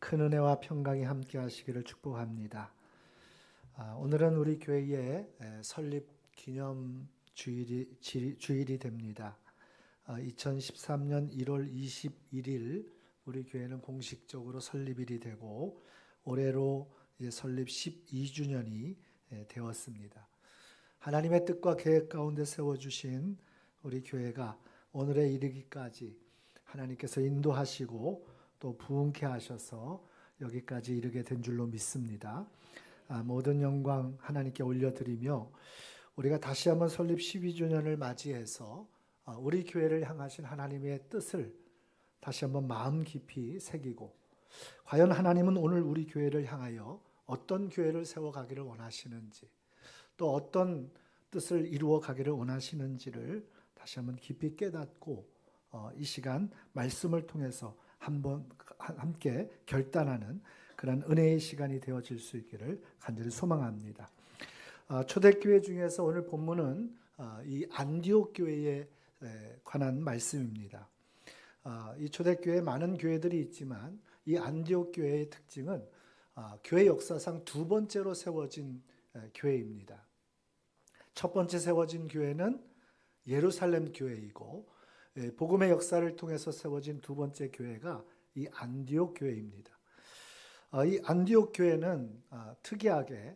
큰 은혜와 평강이 함께 하시기를 축복합니다. 오늘은 우리 교회의 설립 기념 주일이 됩니다. 2013년 1월 21일 우리 교회는 공식적으로 설립일이 되고 올해로 설립 12주년이 되었습니다. 하나님의 뜻과 계획 가운데 세워주신 우리 교회가 오늘에 이르기까지 하나님께서 인도하시고 또 부흥케 하셔서 여기까지 이르게 된 줄로 믿습니다. 모든 영광 하나님께 올려드리며 우리가 다시 한번 설립 12주년을 맞이해서 우리 교회를 향하신 하나님의 뜻을 다시 한번 마음 깊이 새기고 과연 하나님은 오늘 우리 교회를 향하여 어떤 교회를 세워가기를 원하시는지 또 어떤 뜻을 이루어 가기를 원하시는지를 다시 한번 깊이 깨닫고 이 시간 말씀을 통해서 한번 함께 결단하는 그런 은혜의 시간이 되어질 수 있기를 간절히 소망합니다. 초대교회 중에서 오늘 본문은 이 안디옥 교회에 관한 말씀입니다. 이 초대교회에 많은 교회들이 있지만 이 안디옥 교회의 특징은 교회 역사상 두 번째로 세워진 교회입니다. 첫 번째 세워진 교회는 예루살렘 교회이고 복음의 역사를 통해서 세워진 두 번째 교회가 이 안디옥 교회입니다. 이 안디옥 교회는 특이하게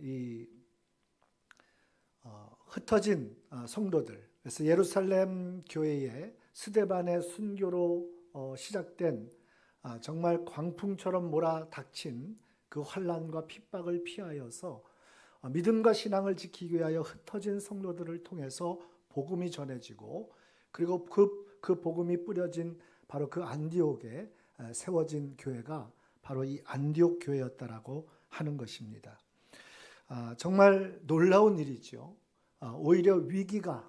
이 흩어진 성도들, 그래서 예루살렘 교회의 스데반의 순교로 시작된 정말 광풍처럼 몰아닥친 그 환난과 핍박을 피하여서 믿음과 신앙을 지키기 위하여 흩어진 성도들을 통해서 복음이 전해지고 그리고 그 복음이 뿌려진 바로 그 안디옥에 세워진 교회가 바로 이 안디옥 교회였다라고 하는 것입니다. 정말 놀라운 일이죠. 오히려 위기가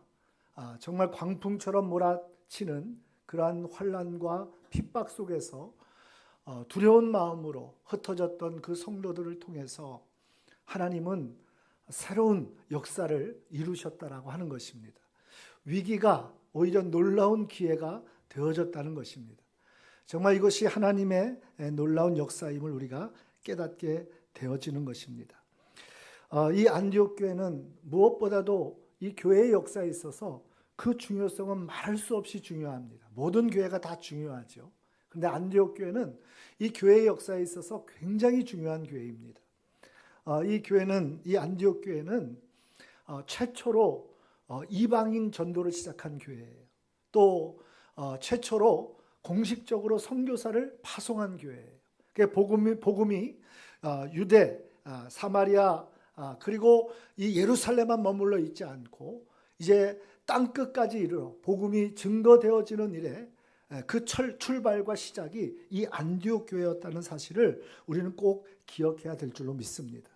정말 광풍처럼 몰아치는 그러한 환난과 핍박 속에서 두려운 마음으로 흩어졌던 그 성도들을 통해서 하나님은 새로운 역사를 이루셨다라고 하는 것입니다. 위기가 오히려 놀라운 기회가 되어졌다는 것입니다. 정말 이것이 하나님의 놀라운 역사임을 우리가 깨닫게 되어지는 것입니다. 이 안디옥 교회는 무엇보다도 이 교회의 역사에 있어서 그 중요성은 말할 수 없이 중요합니다. 모든 교회가 다 중요하죠. 그런데 안디옥 교회는 이 교회의 역사에 있어서 굉장히 중요한 교회입니다. 이 안디옥 교회는 최초로 이방인 전도를 시작한 교회예요. 또 최초로 공식적으로 선교사를 파송한 교회예요. 복음이 유대, 사마리아 그리고 이 예루살렘만 머물러 있지 않고 이제 땅 끝까지 이르러 복음이 증거되어지는 일에 그 출발과 시작이 이 안디옥 교회였다는 사실을 우리는 꼭 기억해야 될 줄로 믿습니다.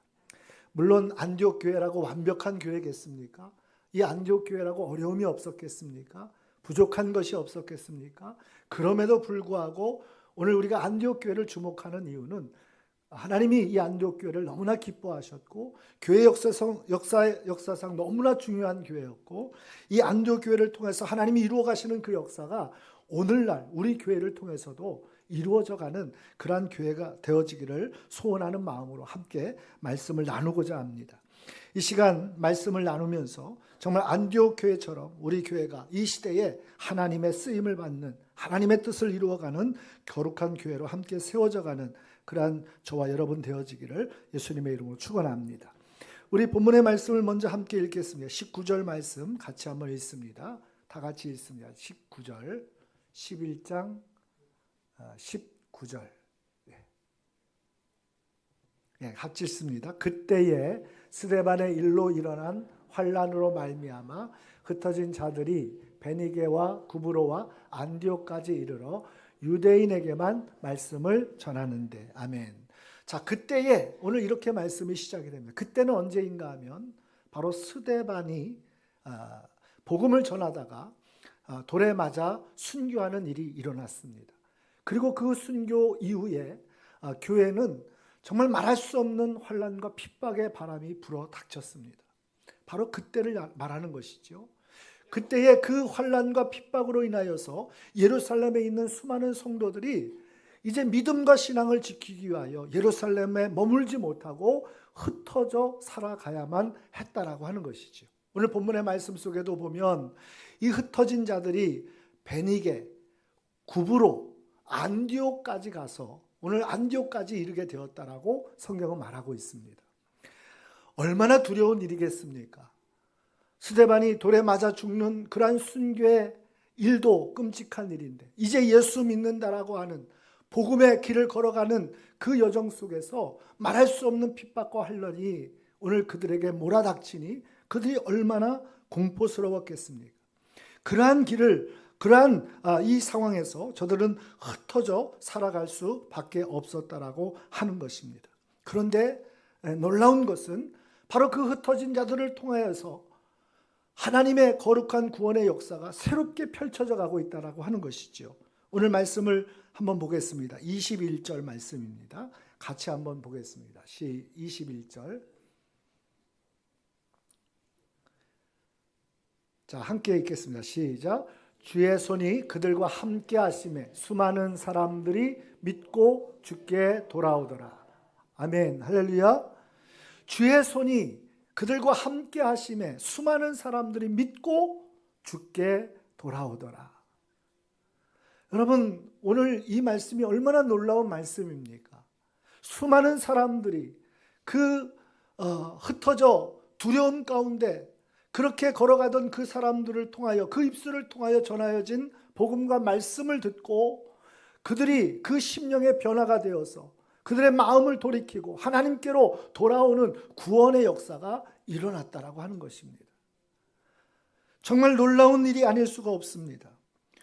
물론 안디옥 교회라고 완벽한 교회겠습니까? 이 안디옥 교회라고 어려움이 없었겠습니까? 부족한 것이 없었겠습니까? 그럼에도 불구하고 오늘 우리가 안디옥 교회를 주목하는 이유는 하나님이 이 안디옥 교회를 너무나 기뻐하셨고 교회 역사상 너무나 중요한 교회였고 이 안디옥 교회를 통해서 하나님이 이루어 가시는 그 역사가 오늘날 우리 교회를 통해서도 이루어져가는 그러한 교회가 되어지기를 소원하는 마음으로 함께 말씀을 나누고자 합니다. 이 시간 말씀을 나누면서 정말 안디옥 교회처럼 우리 교회가 이 시대에 하나님의 쓰임을 받는 하나님의 뜻을 이루어가는 거룩한 교회로 함께 세워져가는 그러한 저와 여러분 되어지기를 예수님의 이름으로 축원합니다. 우리 본문의 말씀을 먼저 함께 읽겠습니다. 19절 말씀 같이 한번 읽습니다. 다 같이 읽습니다. 19절, 11장 19절. 같이 읽습니다. 그때에 스데반의 일로 일어난 환난으로 말미암아 흩어진 자들이 베니게와 구브로와 안디옥까지 이르러 유대인에게만 말씀을 전하는데. 아멘. 자, 그때에 오늘 이렇게 말씀이 시작이 됩니다. 그때는 언제인가 하면 바로 스데반이 복음을 전하다가 돌에 맞아 순교하는 일이 일어났습니다. 그리고 그 순교 이후에 교회는 정말 말할 수 없는 환난과 핍박의 바람이 불어 닥쳤습니다. 바로 그때를 말하는 것이죠. 그때의 그 환난과 핍박으로 인하여서 예루살렘에 있는 수많은 성도들이 이제 믿음과 신앙을 지키기 위하여 예루살렘에 머물지 못하고 흩어져 살아가야만 했다라고 하는 것이죠. 오늘 본문의 말씀 속에도 보면 이 흩어진 자들이 베니게, 구브로, 안디옥까지 가서 오늘 안디옥까지 이르게 되었다라고 성경은 말하고 있습니다. 얼마나 두려운 일이겠습니까? 스데반이 돌에 맞아 죽는 그러한 순교의 일도 끔찍한 일인데 이제 예수 믿는다라고 하는 복음의 길을 걸어가는 그 여정 속에서 말할 수 없는 핍박과 환난이 오늘 그들에게 몰아닥치니 그들이 얼마나 공포스러웠겠습니까? 그러한 이 상황에서 저들은 흩어져 살아갈 수밖에 없었다라고 하는 것입니다. 그런데 놀라운 것은 바로 그 흩어진 자들을 통하여서 하나님의 거룩한 구원의 역사가 새롭게 펼쳐져 가고 있다라고 하는 것이죠. 오늘 말씀을 한번 보겠습니다. 21절 말씀입니다. 같이 한번 보겠습니다. 21절. 자, 함께 읽겠습니다. 시작. 주의 손이 그들과 함께 하심에 수많은 사람들이 믿고 주께 돌아오더라. 아멘. 할렐루야. 주의 손이 그들과 함께 하심에 수많은 사람들이 믿고 주께 돌아오더라. 여러분, 오늘 이 말씀이 얼마나 놀라운 말씀입니까? 수많은 사람들이 흩어져 두려움 가운데 그렇게 걸어가던 그 사람들을 통하여 그 입술을 통하여 전하여진 복음과 말씀을 듣고 그들이 그 심령의 변화가 되어서 그들의 마음을 돌이키고 하나님께로 돌아오는 구원의 역사가 일어났다라고 하는 것입니다. 정말 놀라운 일이 아닐 수가 없습니다.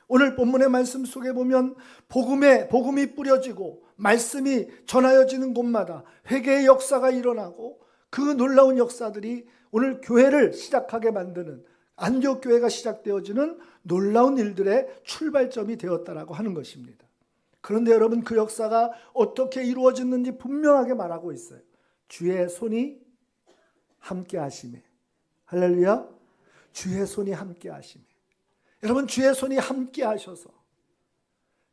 오늘 본문의 말씀 속에 보면 복음이 뿌려지고 말씀이 전하여지는 곳마다 회개의 역사가 일어나고 그 놀라운 역사들이 오늘 교회를 시작하게 만드는 안디옥 교회가 시작되어지는 놀라운 일들의 출발점이 되었다라고 하는 것입니다. 그런데 여러분, 그 역사가 어떻게 이루어졌는지 분명하게 말하고 있어요. 주의 손이 함께 하심에. 할렐루야. 주의 손이 함께 하심에. 여러분, 주의 손이 함께 하셔서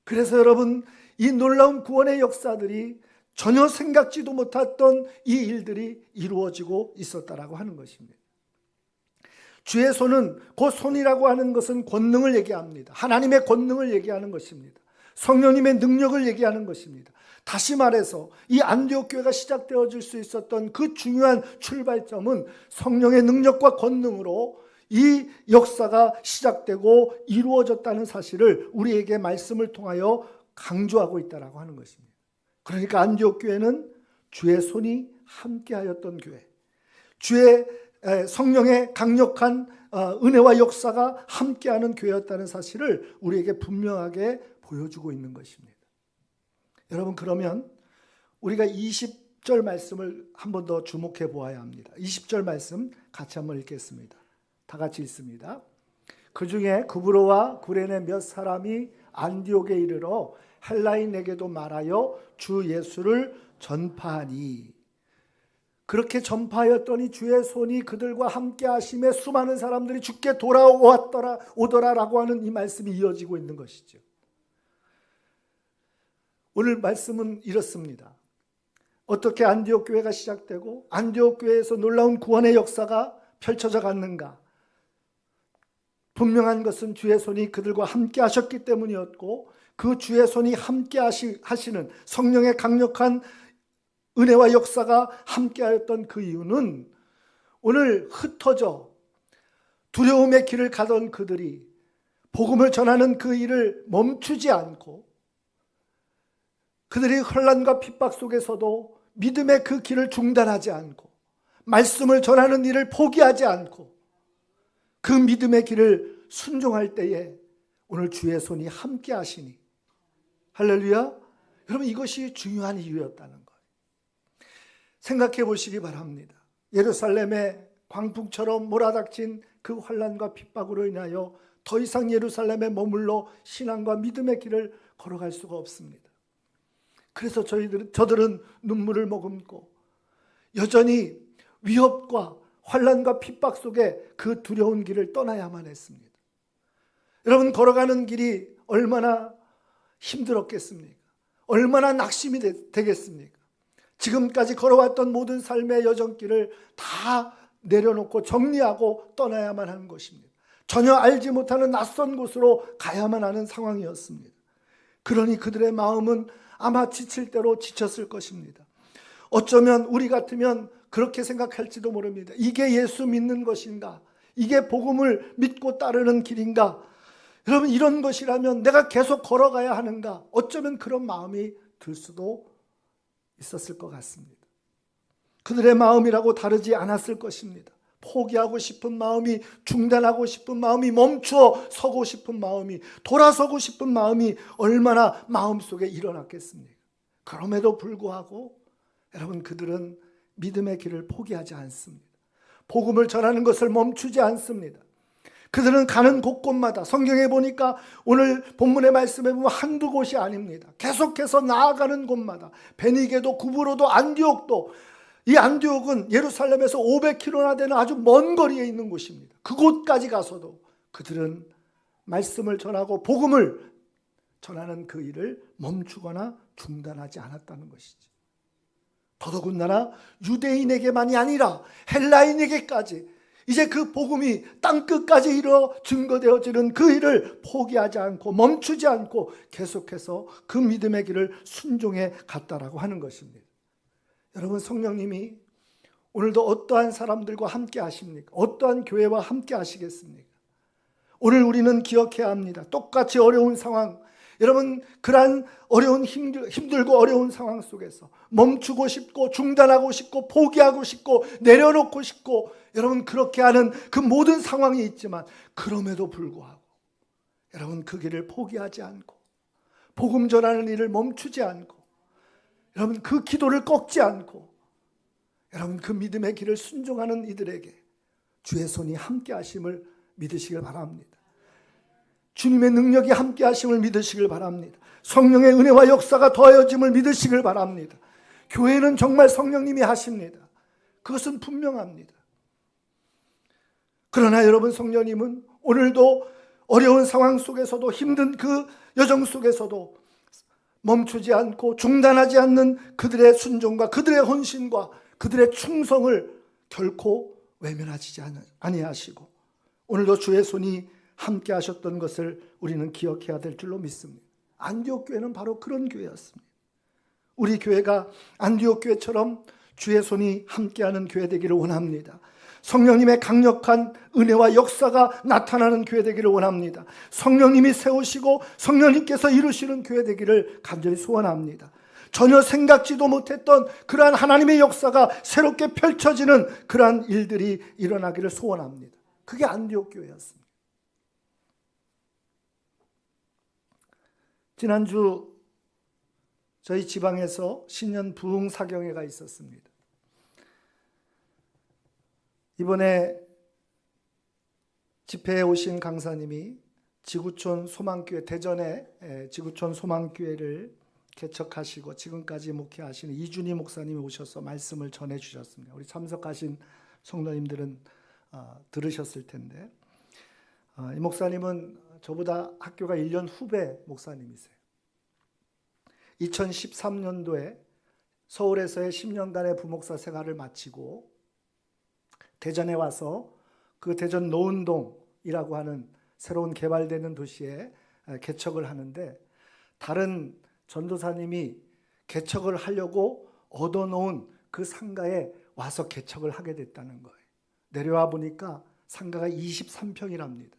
그래서 여러분, 이 놀라운 구원의 역사들이 전혀 생각지도 못했던 이 일들이 이루어지고 있었다라고 하는 것입니다. 주의 손은, 그 손이라고 하는 것은 권능을 얘기합니다. 하나님의 권능을 얘기하는 것입니다. 성령님의 능력을 얘기하는 것입니다. 다시 말해서 이 안디옥 교회가 시작되어질 수 있었던 그 중요한 출발점은 성령의 능력과 권능으로 이 역사가 시작되고 이루어졌다는 사실을 우리에게 말씀을 통하여 강조하고 있다라고 하는 것입니다. 그러니까 안디옥 교회는 주의 손이 함께하였던 교회, 주의 성령의 강력한 은혜와 역사가 함께하는 교회였다는 사실을 우리에게 분명하게 보여주고 있는 것입니다. 여러분, 그러면 우리가 20절 말씀을 한 번 더 주목해 보아야 합니다. 20절 말씀 같이 한번 읽겠습니다. 다 같이 읽습니다. 그 중에 구브로와 구레네 몇 사람이 안디옥에 이르러 헬라인에게도 말하여 주 예수를 전파하니, 그렇게 전파하였더니 주의 손이 그들과 함께 하심에 수많은 사람들이 주께 오더라라고 하는 이 말씀이 이어지고 있는 것이죠. 오늘 말씀은 이렇습니다. 어떻게 안디옥 교회가 시작되고 안디옥 교회에서 놀라운 구원의 역사가 펼쳐져 갔는가? 분명한 것은 주의 손이 그들과 함께 하셨기 때문이었고, 그 주의 손이 함께 하시는 성령의 강력한 은혜와 역사가 함께하였던 그 이유는 오늘 흩어져 두려움의 길을 가던 그들이 복음을 전하는 그 일을 멈추지 않고, 그들이 혼란과 핍박 속에서도 믿음의 그 길을 중단하지 않고 말씀을 전하는 일을 포기하지 않고 그 믿음의 길을 순종할 때에 오늘 주의 손이 함께 하시니, 할렐루야. 여러분, 이것이 중요한 이유였다는 거예요. 생각해 보시기 바랍니다. 예루살렘에 광풍처럼 몰아닥친 그 환난과 핍박으로 인하여 더 이상 예루살렘에 머물러 신앙과 믿음의 길을 걸어갈 수가 없습니다. 그래서 저들은 눈물을 머금고 여전히 위협과 환난과 핍박 속에 그 두려운 길을 떠나야만 했습니다. 여러분, 걸어가는 길이 얼마나 힘들었겠습니까? 얼마나 낙심이 되겠습니까? 지금까지 걸어왔던 모든 삶의 여정길을 다 내려놓고 정리하고 떠나야만 하는 것입니다. 전혀 알지 못하는 낯선 곳으로 가야만 하는 상황이었습니다. 그러니 그들의 마음은 아마 지칠 대로 지쳤을 것입니다. 어쩌면 우리 같으면 그렇게 생각할지도 모릅니다. 이게 예수 믿는 것인가? 이게 복음을 믿고 따르는 길인가? 여러분, 이런 것이라면 내가 계속 걸어가야 하는가? 어쩌면 그런 마음이 들 수도 있었을 것 같습니다. 그들의 마음이라고 다르지 않았을 것입니다. 포기하고 싶은 마음이, 중단하고 싶은 마음이, 멈추어 서고 싶은 마음이, 돌아서고 싶은 마음이 얼마나 마음속에 일어났겠습니까? 그럼에도 불구하고 여러분, 그들은 믿음의 길을 포기하지 않습니다. 복음을 전하는 것을 멈추지 않습니다. 그들은 가는 곳곳마다, 성경에 보니까 오늘 본문의 말씀에 보면 한두 곳이 아닙니다. 계속해서 나아가는 곳마다, 베니게도, 구브로도, 안디옥도, 이 안디옥은 예루살렘에서 500km나 되는 아주 먼 거리에 있는 곳입니다. 그곳까지 가서도 그들은 말씀을 전하고 복음을 전하는 그 일을 멈추거나 중단하지 않았다는 것이죠. 더더군다나 유대인에게만이 아니라 헬라인에게까지 이제 그 복음이 땅끝까지 이르러 증거되어지는 그 일을 포기하지 않고 멈추지 않고 계속해서 그 믿음의 길을 순종해 갔다라고 하는 것입니다. 여러분, 성령님이 오늘도 어떠한 사람들과 함께 하십니까? 어떠한 교회와 함께 하시겠습니까? 오늘 우리는 기억해야 합니다. 똑같이 어려운 상황, 여러분, 그러한 어려운 힘들고 어려운 상황 속에서 멈추고 싶고 중단하고 싶고 포기하고 싶고 내려놓고 싶고, 여러분, 그렇게 하는 그 모든 상황이 있지만 그럼에도 불구하고 여러분, 그 길을 포기하지 않고 복음 전하는 일을 멈추지 않고, 여러분, 그 기도를 꺾지 않고, 여러분, 그 믿음의 길을 순종하는 이들에게 주의 손이 함께 하심을 믿으시길 바랍니다. 주님의 능력이 함께 하심을 믿으시길 바랍니다. 성령의 은혜와 역사가 더하여짐을 믿으시길 바랍니다. 교회는 정말 성령님이 하십니다. 그것은 분명합니다. 그러나 여러분, 성령님은 오늘도 어려운 상황 속에서도, 힘든 그 여정 속에서도 멈추지 않고 중단하지 않는 그들의 순종과 그들의 헌신과 그들의 충성을 결코 외면하지 아니하시고 오늘도 주의 손이 함께 하셨던 것을 우리는 기억해야 될 줄로 믿습니다. 안디옥 교회는 바로 그런 교회였습니다. 우리 교회가 안디옥 교회처럼 주의 손이 함께하는 교회 되기를 원합니다. 성령님의 강력한 은혜와 역사가 나타나는 교회 되기를 원합니다. 성령님이 세우시고 성령님께서 이루시는 교회 되기를 간절히 소원합니다. 전혀 생각지도 못했던 그러한 하나님의 역사가 새롭게 펼쳐지는 그러한 일들이 일어나기를 소원합니다. 그게 안디옥 교회였습니다. 지난주 저희 지방에서 신년 부흥 사경회가 있었습니다. 이번에 집회에 오신 강사님이 지구촌 소망교회, 대전에 지구촌 소망교회를 개척하시고 지금까지 목회하시는 이준희 목사님이 오셔서 말씀을 전해 주셨습니다. 우리 참석하신 성도님들은 들으셨을 텐데, 이 목사님은 저보다 학교가 1년 후배 목사님이세요. 2013년도에 서울에서의 10년간의 부목사 생활을 마치고 대전에 와서 그 대전 노은동이라고 하는 새로운 개발되는 도시에 개척을 하는데, 다른 전도사님이 개척을 하려고 얻어놓은 그 상가에 와서 개척을 하게 됐다는 거예요. 내려와 보니까 상가가 23평이랍니다.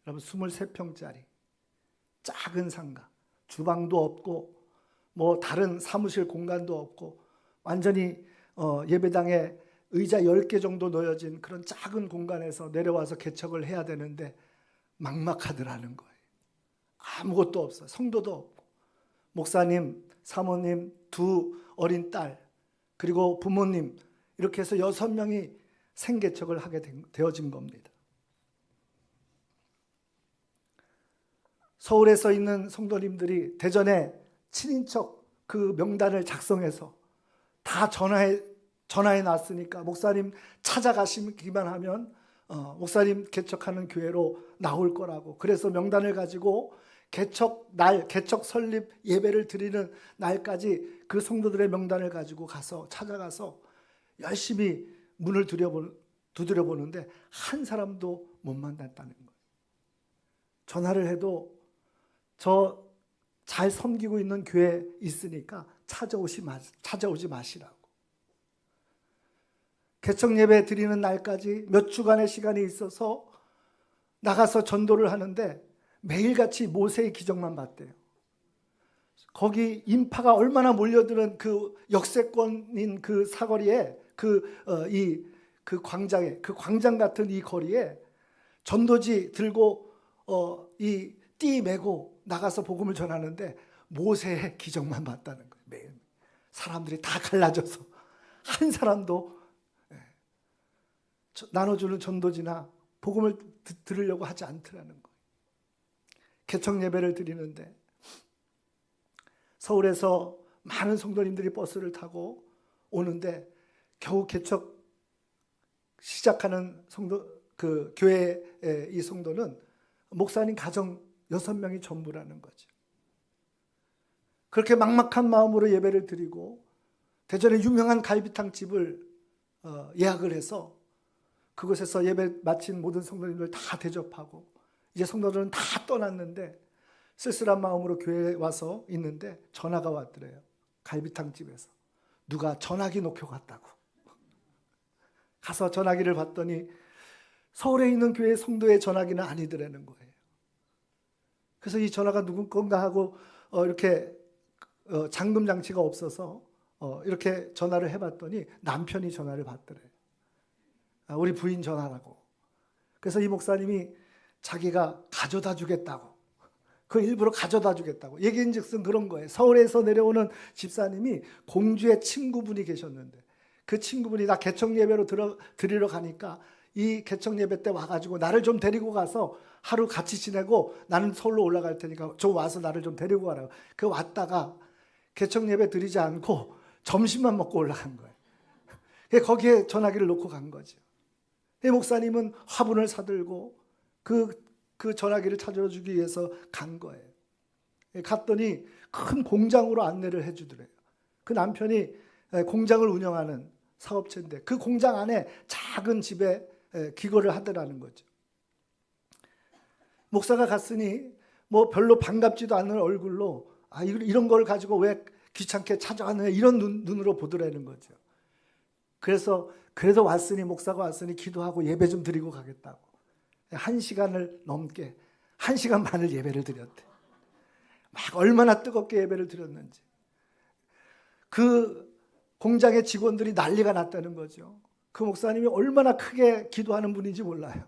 여러분, 23평짜리 작은 상가, 주방도 없고 뭐 다른 사무실 공간도 없고 완전히 예배당에 의자 10개 정도 놓여진 그런 작은 공간에서 내려와서 개척을 해야 되는데 막막하더라는 거예요. 아무것도 없어요. 성도도 없고 목사님, 사모님, 2 어린 딸, 그리고 부모님, 이렇게 해서 6명이 생개척을 하게 되어진 겁니다. 서울에서 있는 성도님들이 대전에 친인척 그 명단을 작성해서 다 전화해 놨으니까 목사님 찾아가시기만 하면 목사님 개척하는 교회로 나올 거라고, 그래서 명단을 가지고 개척 설립 예배를 드리는 날까지 그 성도들의 명단을 가지고 찾아가서 열심히 문을 두드려 보는데 한 사람도 못 만났다는 거예요. 전화를 해도 저 잘 섬기고 있는 교회 있으니까 찾아오지 마시라고. 개척 예배 드리는 날까지 몇 주간의 시간이 있어서 나가서 전도를 하는데 매일같이 모세의 기적만 봤대요. 거기 인파가 얼마나 몰려드는 그 역세권인 그 사거리에 그 광장 같은 이 거리에 전도지 들고 이 띠 메고 나가서 복음을 전하는데 모세의 기적만 봤다는 거예요. 매일 사람들이 다 갈라져서 한 사람도 나눠주는 전도지나 복음을 들으려고 하지 않더라는 거예요. 개척 예배를 드리는데 서울에서 많은 성도님들이 버스를 타고 오는데 겨우 개척 시작하는 교회의 이 성도는 목사님 가정 6명이 전부라는 거죠. 그렇게 막막한 마음으로 예배를 드리고 대전에 유명한 갈비탕 집을 예약을 해서 그곳에서 예배 마친 모든 성도님들 다 대접하고 이제 성도들은 다 떠났는데 쓸쓸한 마음으로 교회에 와서 있는데 전화가 왔더래요. 갈비탕 집에서 누가 전화기 놓고 갔다고. 가서 전화기를 봤더니 서울에 있는 교회 성도의 전화기는 아니더라는 거예요. 그래서 이 전화가 누군 건가 하고 이렇게 잠금 장치가 없어서 이렇게 전화를 해봤더니 남편이 전화를 받더래요. 우리 부인 전화라고. 그래서 이 목사님이 자기가 가져다 주겠다고. 그 일부러 가져다 주겠다고. 얘기인즉슨 그런 거예요. 서울에서 내려오는 집사님이 공주의 친구분이 계셨는데 그 친구분이 나 개척 예배로 드리러 가니까 이 개척 예배 때 와가지고 나를 좀 데리고 가서 하루 같이 지내고 나는 서울로 올라갈 테니까 좀 와서 나를 좀 데리고 가라고. 그 왔다가 개척 예배 드리지 않고 점심만 먹고 올라간 거예요. 거기에 전화기를 놓고 간 거죠. 이 목사님은 화분을 사들고 그 전화기를 찾아주기 위해서 간 거예요. 갔더니 큰 공장으로 안내를 해주더래요. 그 남편이 공장을 운영하는 사업체인데 그 공장 안에 작은 집에 기거를 하더라는 거죠. 목사가 갔으니 뭐 별로 반갑지도 않은 얼굴로 이런 걸 가지고 왜 귀찮게 찾아왔느냐 이런 눈으로 보더라는 거죠. 그래서 왔으니 목사가 왔으니 기도하고 예배 좀 드리고 가겠다고 1시간을 넘게 1시간 반을 예배를 드렸대. 막 얼마나 뜨겁게 예배를 드렸는지. 그 공장의 직원들이 난리가 났다는 거죠. 그 목사님이 얼마나 크게 기도하는 분인지 몰라요.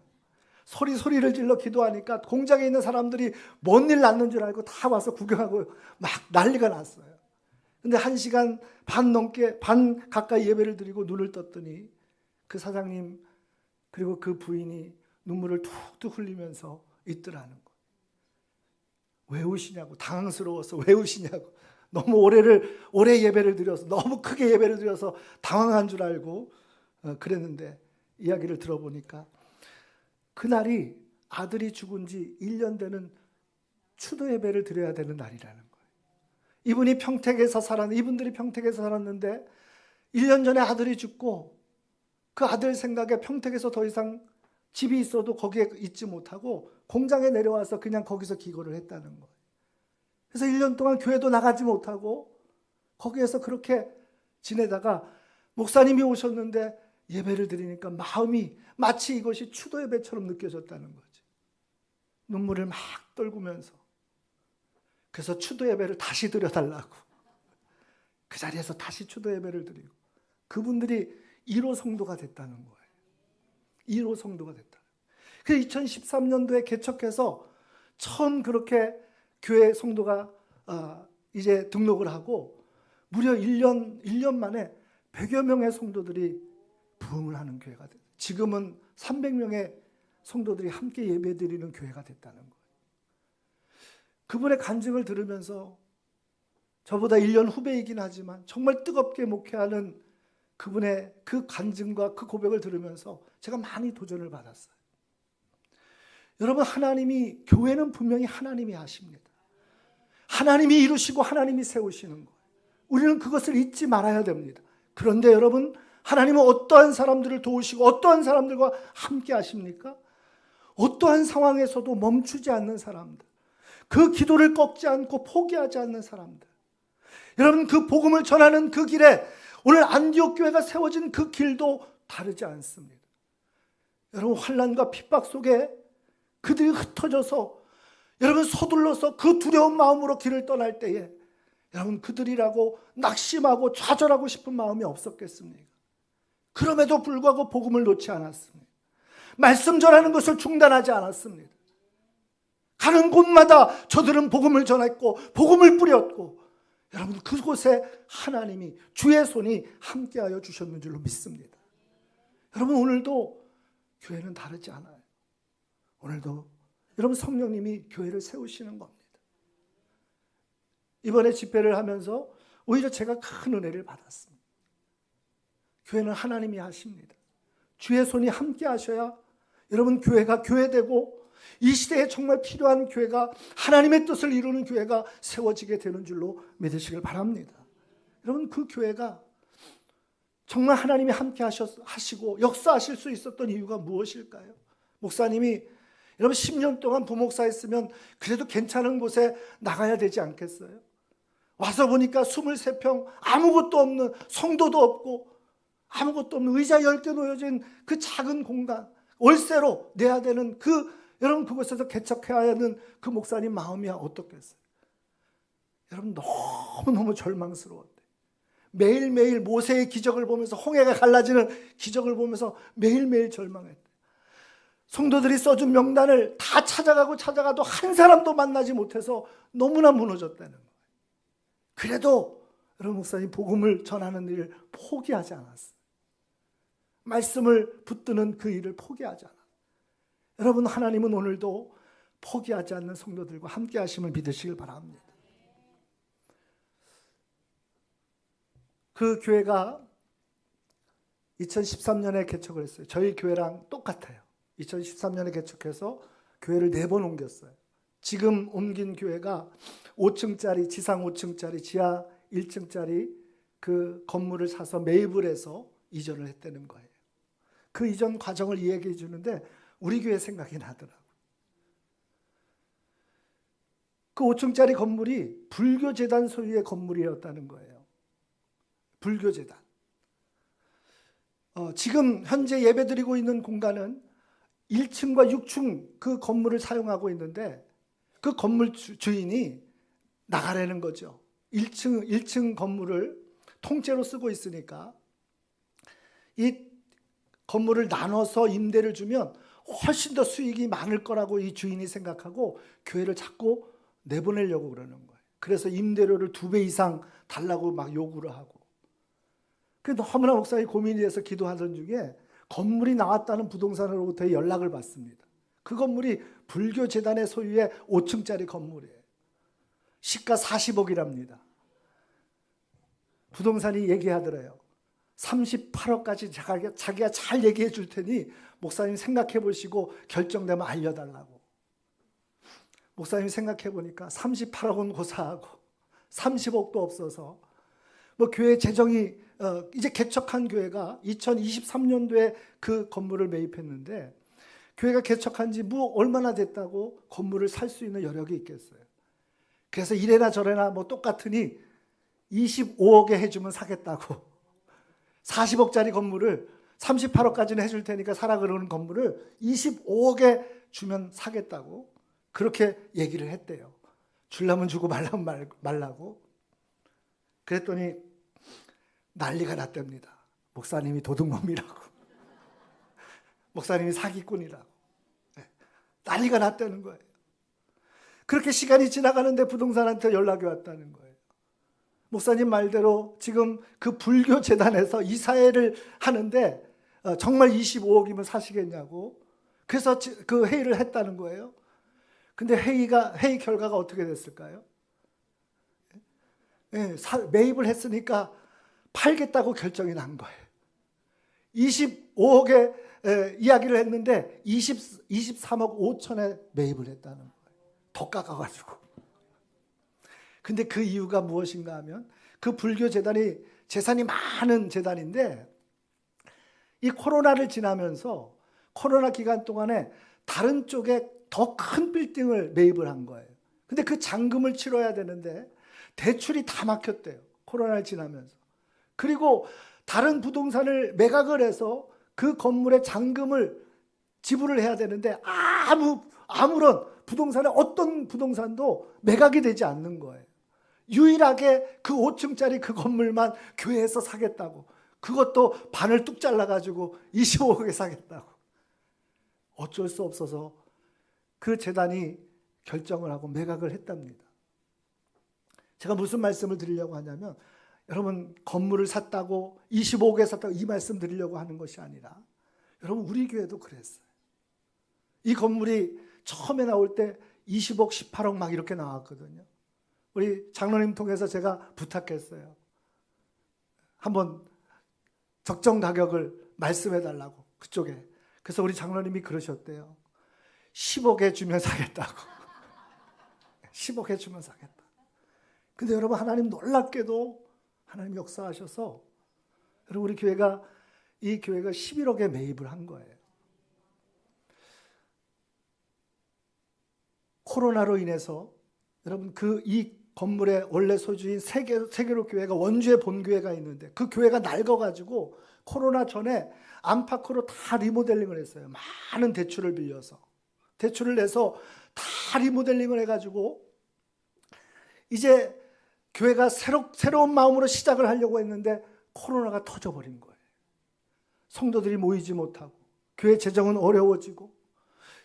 소리를 질러 기도하니까 공장에 있는 사람들이 뭔 일 났는 줄 알고 다 와서 구경하고 막 난리가 났어요. 근데 1시간 반 가까이 예배를 드리고 눈을 떴더니 그 사장님 그리고 그 부인이 눈물을 툭툭 흘리면서 있더라는 거예요. 왜 우시냐고. 당황스러워서 왜 우시냐고. 너무 오래 예배를 드려서 너무 크게 예배를 드려서 당황한 줄 알고 그랬는데 이야기를 들어보니까 그날이 아들이 죽은 지 1년 되는 추도 예배를 드려야 되는 날이라는 거예요. 이분들이 평택에서 살았는데 1년 전에 아들이 죽고 그 아들 생각에 평택에서 더 이상 집이 있어도 거기에 있지 못하고 공장에 내려와서 그냥 거기서 기거를 했다는 거예요. 그래서 1년 동안 교회도 나가지 못하고 거기에서 그렇게 지내다가 목사님이 오셨는데 예배를 드리니까 마음이 마치 이것이 추도 예배처럼 느껴졌다는 거죠. 눈물을 막 떨구면서. 그래서 추도 예배를 다시 드려달라고. 그 자리에서 다시 추도 예배를 드리고 그분들이 1호 성도가 됐다는 거예요. 1호 성도가 됐다. 그래서 2013년도에 개척해서 처음 그렇게 교회 성도가 이제 등록을 하고 무려 1년 만에 100여 명의 성도들이 부흥을 하는 교회가 됐어요. 지금은 300명의 성도들이 함께 예배드리는 교회가 됐다는 거예요. 그분의 간증을 들으면서 저보다 1년 후배이긴 하지만 정말 뜨겁게 목회하는 그분의 그 간증과 그 고백을 들으면서 제가 많이 도전을 받았어요. 여러분, 교회는 분명히 하나님이 하십니다. 하나님이 이루시고 하나님이 세우시는 거예요. 우리는 그것을 잊지 말아야 됩니다. 그런데 여러분, 하나님은 어떠한 사람들을 도우시고 어떠한 사람들과 함께 하십니까? 어떠한 상황에서도 멈추지 않는 사람들, 그 기도를 꺾지 않고 포기하지 않는 사람들. 여러분, 그 복음을 전하는 그 길에 오늘 안디옥 교회가 세워진 그 길도 다르지 않습니다. 여러분, 환난과 핍박 속에 그들이 흩어져서 여러분 서둘러서 그 두려운 마음으로 길을 떠날 때에 여러분, 그들이라고 낙심하고 좌절하고 싶은 마음이 없었겠습니까? 그럼에도 불구하고 복음을 놓지 않았습니다. 말씀 전하는 것을 중단하지 않았습니다. 가는 곳마다 저들은 복음을 전했고 복음을 뿌렸고, 여러분, 그곳에 하나님이 주의 손이 함께하여 주셨는 줄로 믿습니다. 여러분, 오늘도 교회는 다르지 않아요. 오늘도 여러분, 성령님이 교회를 세우시는 겁니다. 이번에 집회를 하면서 오히려 제가 큰 은혜를 받았습니다. 교회는 하나님이 하십니다. 주의 손이 함께 하셔야 여러분, 교회가 교회되고 이 시대에 정말 필요한 교회가, 하나님의 뜻을 이루는 교회가 세워지게 되는 줄로 믿으시길 바랍니다. 여러분, 그 교회가 정말 하나님이 함께 하시고 역사하실 수 있었던 이유가 무엇일까요? 목사님이 여러분 10년 동안 부목사했으면 그래도 괜찮은 곳에 나가야 되지 않겠어요? 와서 보니까 23평, 아무것도 없는, 성도도 없고 아무것도 없는 의자 10개 놓여진 그 작은 공간, 월세로 내야 되는 여러분, 그곳에서 개척해야 하는 그 목사님 마음이 어떻겠어요? 여러분, 너무너무 절망스러웠대. 매일매일 모세의 기적을 보면서, 홍해가 갈라지는 기적을 보면서 매일매일 절망했대. 성도들이 써준 명단을 다 찾아가도 한 사람도 만나지 못해서 너무나 무너졌다는 거예요. 그래도 여러분, 목사님 복음을 전하는 일을 포기하지 않았어요. 말씀을 붙드는 그 일을 포기하지 않았어요. 여러분, 하나님은 오늘도 포기하지 않는 성도들과 함께 하심을 믿으시길 바랍니다. 그 교회가 2013년에 개척을 했어요. 저희 교회랑 똑같아요. 2013년에 개척해서 교회를 4번 옮겼어요. 지금 옮긴 교회가 5층짜리, 지상 5층짜리, 지하 1층짜리 그 건물을 사서 매입을 해서 이전을 했다는 거예요. 그 이전 과정을 이야기해 주는데 우리 교회 생각이 나더라고요. 그 5층짜리 건물이 불교재단 소유의 건물이었다는 거예요. 불교재단. 지금 현재 예배드리고 있는 공간은 1층과 6층 그 건물을 사용하고 있는데 그 건물 주인이 나가라는 거죠. 1층 건물을 통째로 쓰고 있으니까 이 건물을 나눠서 임대를 주면 훨씬 더 수익이 많을 거라고 이 주인이 생각하고 교회를 자꾸 내보내려고 그러는 거예요. 그래서 임대료를 2배 이상 달라고 막 요구를 하고. 그래서 너무나 목사님이 고민이 돼서 기도하던 중에 건물이 나왔다는 부동산으로부터 연락을 받습니다. 그 건물이 불교재단의 소유의 5층짜리 건물이에요. 시가 40억이랍니다. 부동산이 얘기하더래요. 38억까지 자기가 잘 얘기해 줄 테니 목사님 생각해 보시고 결정되면 알려달라고. 목사님 생각해 보니까 38억은 고사하고 30억도 없어서 뭐 교회 재정이 이제 개척한 교회가 2023년도에 그 건물을 매입했는데 교회가 개척한 지 뭐 얼마나 됐다고 건물을 살 수 있는 여력이 있겠어요. 그래서 이래나 저래나 뭐 똑같으니 25억에 해주면 사겠다고 40억짜리 건물을 38억까지는 해줄 테니까 사라 그러는 건물을 25억에 주면 사겠다고 그렇게 얘기를 했대요. 주려면 주고 말라면 말라고. 그랬더니 난리가 났답니다. 목사님이 도둑놈이라고. 목사님이 사기꾼이라고. 난리가 났다는 거예요. 그렇게 시간이 지나가는데 부동산한테 연락이 왔다는 거예요. 목사님 말대로 지금 그 불교재단에서 이사회를 하는데 정말 25억이면 사시겠냐고. 그래서 그 회의를 했다는 거예요. 근데 회의 결과가 어떻게 됐을까요? 매입을 했으니까 팔겠다고 결정이 난 거예요. 25억에 이야기를 했는데 23억 5천에 매입을 했다는 거예요. 더 깎아가지고. 근데 그 이유가 무엇인가 하면 그 불교 재단이 재산이 많은 재단인데 이 코로나를 지나면서 코로나 기간 동안에 다른 쪽에 더 큰 빌딩을 매입을 한 거예요. 근데 그 잔금을 치러야 되는데 대출이 다 막혔대요. 코로나를 지나면서. 그리고 다른 부동산을 매각을 해서 그 건물의 잔금을 지불을 해야 되는데 아무런 부동산에 어떤 부동산도 매각이 되지 않는 거예요. 유일하게 그 5층짜리 그 건물만 교회에서 사겠다고. 그것도 반을 뚝 잘라가지고 25억에 사겠다고. 어쩔 수 없어서 그 재단이 결정을 하고 매각을 했답니다. 제가 무슨 말씀을 드리려고 하냐면 여러분 건물을 샀다고 25억에 샀다고 이 말씀 드리려고 하는 것이 아니라 여러분 우리 교회도 그랬어요. 이 건물이 처음에 나올 때 20억, 18억 막 이렇게 나왔거든요. 우리 장로님 통해서 제가 부탁했어요. 한번 적정 가격을 말씀해 달라고 그쪽에. 그래서 우리 장로님이 그러셨대요. 10억에 주면 사겠다고. 10억에 주면 사겠다. 근데 여러분 하나님 놀랍게도 하나님 역사하셔서 여러분 우리 교회가 이 교회가 11억에 매입을 한 거예요. 코로나로 인해서 여러분 이 건물의 원래 소주인 세계로 교회가 원주에 본교회가 있는데 그 교회가 낡아가지고 코로나 전에 안팎으로 다 리모델링을 했어요. 많은 대출을 빌려서 대출을 내서 다 리모델링을 해가지고 이제 교회가 새로운 마음으로 시작을 하려고 했는데 코로나가 터져버린 거예요. 성도들이 모이지 못하고 교회 재정은 어려워지고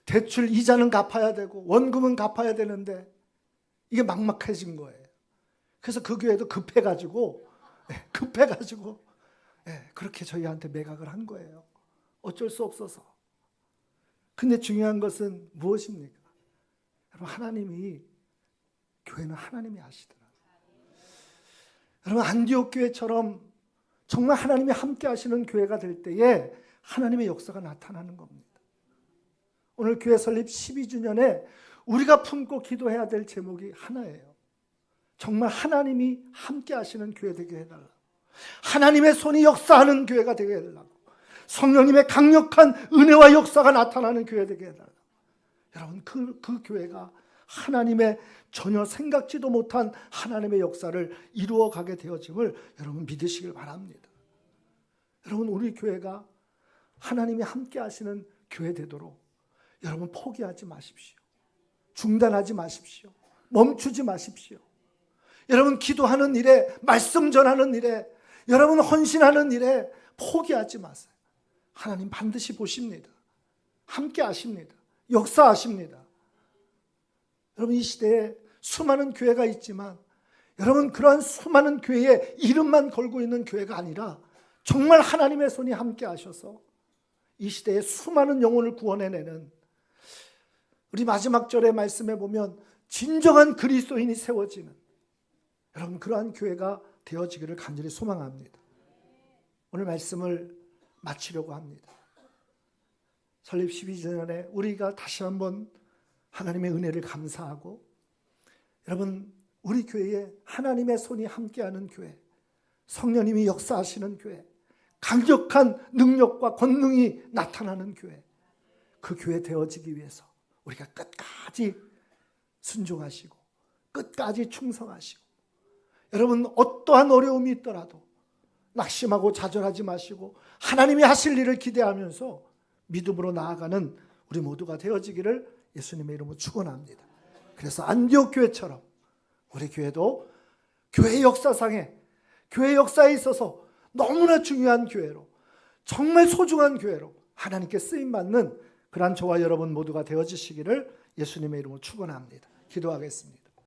대출 이자는 갚아야 되고 원금은 갚아야 되는데 이게 막막해진 거예요. 그래서 그 교회도 급해가지고 그렇게 저희한테 매각을 한 거예요. 어쩔 수 없어서. 근데 중요한 것은 무엇입니까? 여러분 하나님이 교회는 하나님이 하시더라고요. 여러분 안디옥 교회처럼 정말 하나님이 함께 하시는 교회가 될 때에 하나님의 역사가 나타나는 겁니다. 오늘 교회 설립 12주년에 우리가 품고 기도해야 될 제목이 하나예요. 정말 하나님이 함께 하시는 교회 되게 해달라고. 하나님의 손이 역사하는 교회가 되게 해달라고. 성령님의 강력한 은혜와 역사가 나타나는 교회 되게 해달라고. 여러분 그 교회가 하나님의 전혀 생각지도 못한 하나님의 역사를 이루어가게 되어짐을 여러분 믿으시길 바랍니다. 여러분 우리 교회가 하나님이 함께 하시는 교회 되도록 여러분 포기하지 마십시오. 중단하지 마십시오. 멈추지 마십시오. 여러분 기도하는 일에, 말씀 전하는 일에, 여러분 헌신하는 일에 포기하지 마세요. 하나님 반드시 보십니다. 함께 하십니다. 역사하십니다. 여러분 이 시대에 수많은 교회가 있지만 여러분 그러한 수많은 교회의 이름만 걸고 있는 교회가 아니라 정말 하나님의 손이 함께 하셔서 이 시대에 수많은 영혼을 구원해내는 우리 마지막 절의 말씀에 보면 진정한 그리스도인이 세워지는 여러분 그러한 교회가 되어지기를 간절히 소망합니다. 오늘 말씀을 마치려고 합니다. 설립 12주년에 우리가 다시 한번 하나님의 은혜를 감사하고 여러분 우리 교회에 하나님의 손이 함께하는 교회, 성령님이 역사하시는 교회, 강력한 능력과 권능이 나타나는 교회, 그 교회 되어지기 위해서 우리가 끝까지 순종하시고 끝까지 충성하시고 여러분 어떠한 어려움이 있더라도 낙심하고 좌절하지 마시고 하나님이 하실 일을 기대하면서 믿음으로 나아가는 우리 모두가 되어지기를 예수님의 이름으로 축원합니다. 그래서 안디옥 교회처럼 우리 교회도 교회 역사상에 교회 역사에 있어서 너무나 중요한 교회로 정말 소중한 교회로 하나님께 쓰임받는 그러한 저와 여러분 모두가 되어지시기를 예수님의 이름으로 축원합니다. 기도하겠습니다.